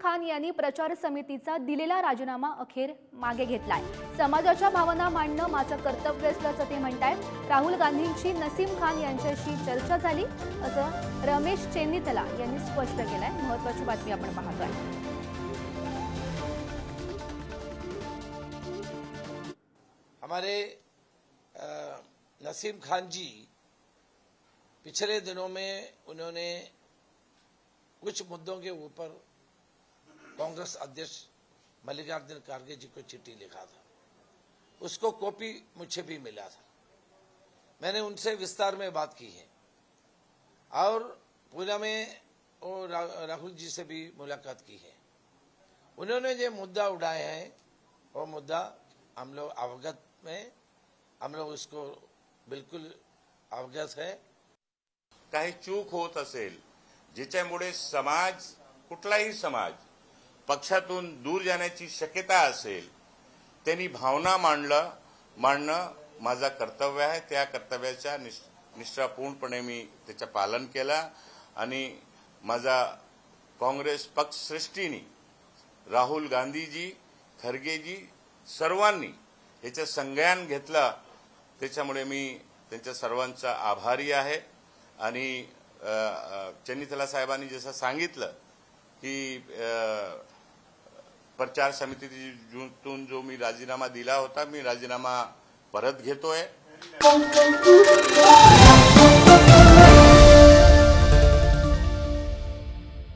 खान यांनी प्रचार समितीचा दिलेला राजीनामा अखेर मागे घेतलाय। समाजाच्या भावना मांडणं माझं कर्तव्य असल्याचं ते म्हणतायत। राहुल गांधींची नसीम खान यांच्याशी चर्चा झाली असं रमेश चेन्नीतला यांनी स्पष्ट केलंय। महत्त्वाची बातमी आपण पाहतोय। हमारे नसीम खान जी पिछले दिनों में उन्होंने कुछ मुद्दों के ऊपर कांग्रेस अध्यक्ष मल्लिकार्जुन खड़गे जी को चिट्ठी लिखा था। उसको कॉपी मुझे भी मिला था। मैंने उनसे विस्तार में बात की है और पूना में राहुल जी से भी मुलाकात की है। उन्होंने जो मुद्दा उठाया है वो मुद्दा हम लोग अवगत में हम लोग उसको बिल्कुल अवगत है। काही चूक होत असेल जिच्यामुळे समाज कुठलाही समाज पक्षातून दूर जाण्याची शक्यता असेल त्यांनी भावना मांडणं माझा कर्तव्य आहे। त्या कर्तव्याच्या निष्ठापूर्णपणे मी त्याचे पालन केलं आणि माझा काँग्रेस पक्ष श्रेष्ठींनी राहुल गांधीजी खरगेजी सर्वांनी याचं संज्ञान घेतलं। त्याच्यामुळे मी त्यांच्या सर्वांचा आभारी आहे। आणि चेन्नीतला साहेबांनी जसं सांगितलं की प्रचार समितीतून जो मी राजीनामा दिला होता मी राजीनामा परत घेतोय।